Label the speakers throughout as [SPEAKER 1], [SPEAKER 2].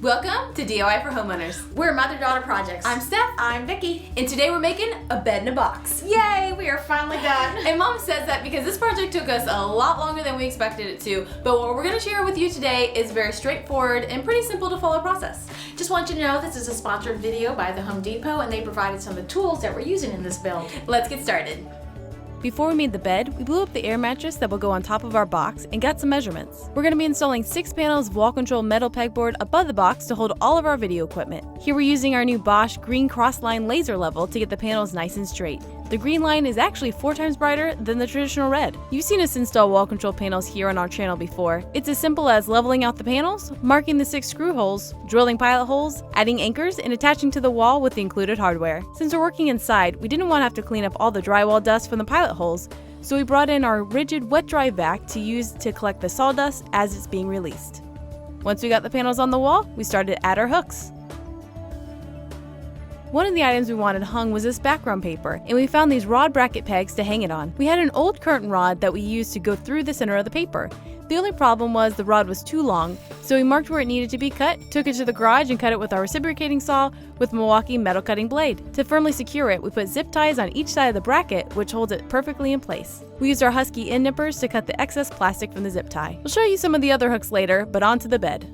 [SPEAKER 1] Welcome to DIY for Homeowners.
[SPEAKER 2] We're Mother-Daughter Projects.
[SPEAKER 1] I'm Steph.
[SPEAKER 2] I'm Vicki.
[SPEAKER 1] And today we're making a bed in a box.
[SPEAKER 2] Yay, we are finally done.
[SPEAKER 1] And Mom says that because this project took us a lot longer than we expected it to, but what we're going to share with you today is very straightforward and pretty simple to follow process.
[SPEAKER 2] Just want you to know this is a sponsored video by the Home Depot, and they provided some of the tools that we're using in this build.
[SPEAKER 1] Let's get started.
[SPEAKER 3] Before we made the bed, we blew up the air mattress that will go on top of our box and got some measurements. We're going to be installing 6 panels of wall control metal pegboard above the box to hold all of our video equipment. Here we're using our new Bosch green cross-line laser level to get the panels nice and straight. The green line is actually 4 times brighter than the traditional red. You've seen us install wall control panels here on our channel before. It's as simple as leveling out the panels, marking the 6 screw holes, drilling pilot holes, adding anchors, and attaching to the wall with the included hardware. Since we're working inside, we didn't want to have to clean up all the drywall dust from the pilot holes, so we brought in our rigid wet dry vac to use to collect the sawdust as it's being released. Once we got the panels on the wall, we started to add our hooks. One of the items we wanted hung was this background paper, and we found these rod bracket pegs to hang it on. We had an old curtain rod that we used to go through the center of the paper. The only problem was the rod was too long, so we marked where it needed to be cut, took it to the garage, and cut it with our reciprocating saw with Milwaukee metal cutting blade. To firmly secure it, we put zip ties on each side of the bracket, which holds it perfectly in place. We used our Husky end nippers to cut the excess plastic from the zip tie. We'll show you some of the other hooks later, but on to the bed.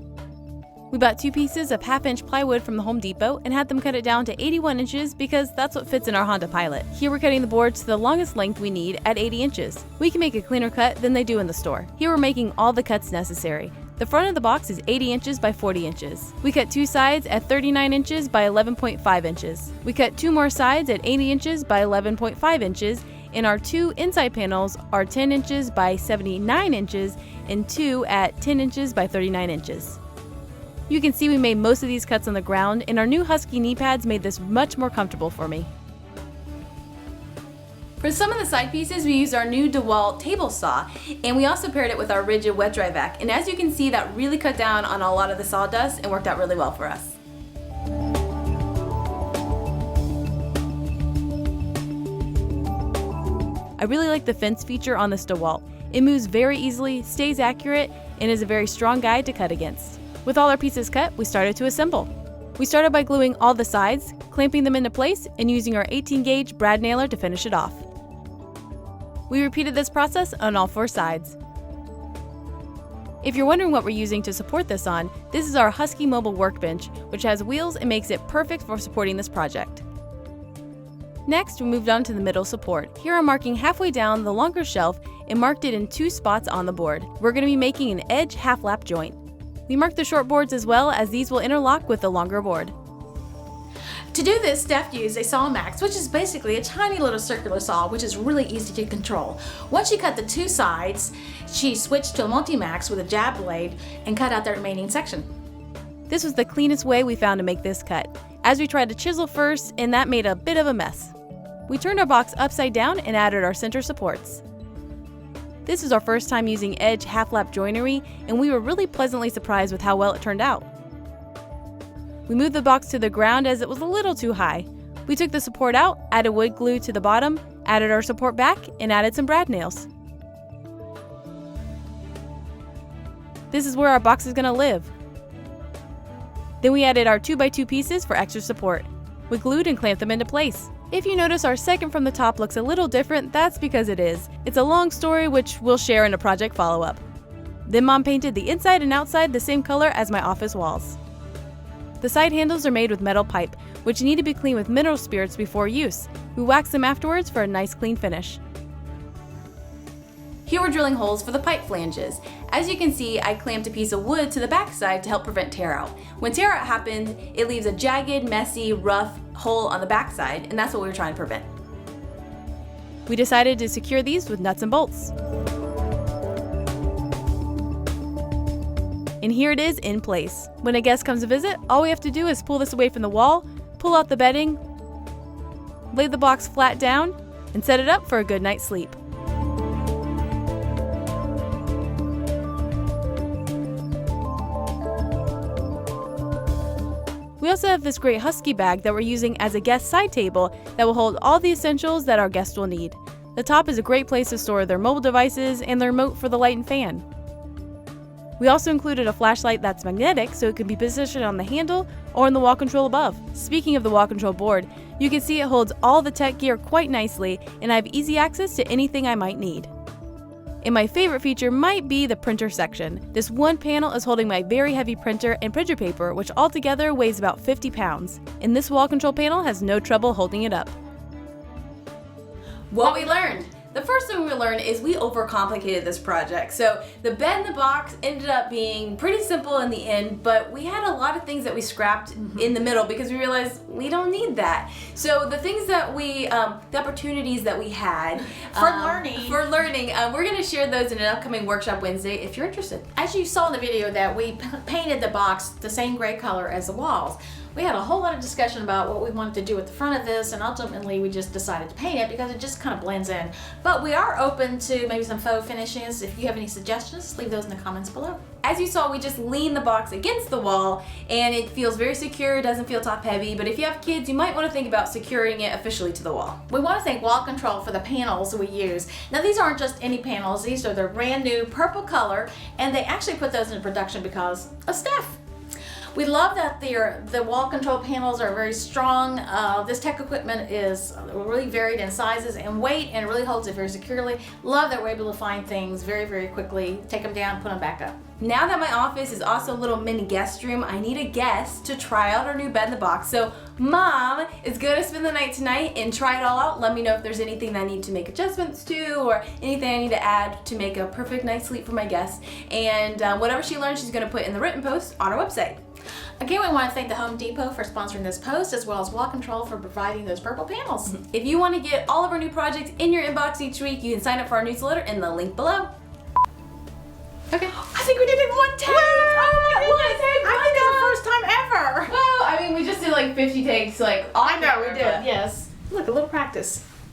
[SPEAKER 3] We bought 2 pieces of 1/2-inch plywood from the Home Depot and had them cut it down to 81 inches because that's what fits in our Honda Pilot. Here we're cutting the boards to the longest length we need at 80 inches. We can make a cleaner cut than they do in the store. Here we're making all the cuts necessary. The front of the box is 80 inches by 40 inches. We cut 2 sides at 39 inches by 11.5 inches. We cut 2 more sides at 80 inches by 11.5 inches, and our 2 inside panels are 10 inches by 79 inches and 2 at 10 inches by 39 inches. You can see we made most of these cuts on the ground, and our new Husky knee pads made this much more comfortable for me.
[SPEAKER 1] For some of the side pieces, we used our new DeWalt table saw, and we also paired it with our rigid wet dry vac. And as you can see, that really cut down on a lot of the sawdust and worked out really well for us.
[SPEAKER 3] I really like the fence feature on this DeWalt. It moves very easily, stays accurate, and is a very strong guide to cut against. With all our pieces cut, we started to assemble. We started by gluing all the sides, clamping them into place, and using our 18-gauge brad nailer to finish it off. We repeated this process on all 4 sides. If you're wondering what we're using to support this on, this is our Husky Mobile Workbench, which has wheels and makes it perfect for supporting this project. Next, we moved on to the middle support. Here I'm marking halfway down the longer shelf and marked it in 2 spots on the board. We're going to be making an edge half-lap joint. We marked the short boards as well, as these will interlock with the longer board.
[SPEAKER 2] To do this, Steph used a Sawmax, which is basically a tiny little circular saw, which is really easy to control. Once she cut the 2 sides, she switched to a Multimax with a jab blade and cut out the remaining section.
[SPEAKER 3] This was the cleanest way we found to make this cut, as we tried to chisel first, and that made a bit of a mess. We turned our box upside down and added our center supports. This is our first time using edge half-lap joinery, and we were really pleasantly surprised with how well it turned out. We moved the box to the ground as it was a little too high. We took the support out, added wood glue to the bottom, added our support back, and added some brad nails. This is where our box is going to live. Then we added our 2x2 pieces for extra support. We glued and clamped them into place. If you notice our second from the top looks a little different, that's because it is. It's a long story which we'll share in a project follow-up. Then Mom painted the inside and outside the same color as my office walls. The side handles are made with metal pipe, which need to be cleaned with mineral spirits before use. We wax them afterwards for a nice clean finish.
[SPEAKER 1] Here we're drilling holes for the pipe flanges. As you can see, I clamped a piece of wood to the backside to help prevent tear out. When tear out happens, it leaves a jagged, messy, rough hole on the backside, and that's what we were trying to prevent.
[SPEAKER 3] We decided to secure these with nuts and bolts. And here it is in place. When a guest comes to visit, all we have to do is pull this away from the wall, pull out the bedding, lay the box flat down, and set it up for a good night's sleep. We also have this great Husky bag that we're using as a guest side table that will hold all the essentials that our guests will need. The top is a great place to store their mobile devices and the remote for the light and fan. We also included a flashlight that's magnetic so it can be positioned on the handle or in the wall control above. Speaking of the wall control board, you can see it holds all the tech gear quite nicely, and I have easy access to anything I might need. And my favorite feature might be the printer section. This one panel is holding my very heavy printer and printer paper, which altogether weighs about 50 pounds. And this wall control panel has no trouble holding it up.
[SPEAKER 1] What we learned. The first thing we learned is we overcomplicated this project. So the bed in the box ended up being pretty simple in the end, but we had a lot of things that we scrapped in the middle because we realized we don't need that. So the things that we, the opportunities that we had
[SPEAKER 2] For learning,
[SPEAKER 1] we're gonna share those in an upcoming workshop Wednesday if you're interested.
[SPEAKER 2] as you saw in the video, that we painted the box the same gray color as the walls. We had a whole lot of discussion about what we wanted to do at the front of this, and ultimately we just decided to paint it because it just kind of blends in. But we are open to maybe some faux finishes. If you have any suggestions, leave those in the comments below.
[SPEAKER 1] As you saw, we just lean the box against the wall and it feels very secure, doesn't feel top heavy, but if you have kids, you might want to think about securing it officially to the wall.
[SPEAKER 2] We want to thank Wall Control for the panels we use. Now these aren't just any panels, these are their brand new purple color, and they actually put those in production because of Steph. We love that the wall control panels are very strong. This tech equipment is really varied in sizes and weight, and it really holds it very securely. Love that we're able to find things very, very quickly, take them down, put them back up.
[SPEAKER 1] Now that my office is also a little mini guest room, I need a guest to try out our new bed in the box. So Mom is going to spend the night tonight and try it all out. Let me know if there's anything that I need to make adjustments to or anything I need to add to make a perfect night's sleep for my guests. And whatever she learns, she's going to put in the written post on our website.
[SPEAKER 2] Again, we want to thank the Home Depot for sponsoring this post, as well as Wall Control for providing those purple panels.
[SPEAKER 1] If you want to get all of our new projects in your inbox each week, you can sign up for our newsletter in the link below.
[SPEAKER 2] Okay. I think we did it in one take. I think it's the first time ever.
[SPEAKER 1] Well, I mean, we just did like 50 takes, like
[SPEAKER 2] I know we did. Yes. Look, a little practice.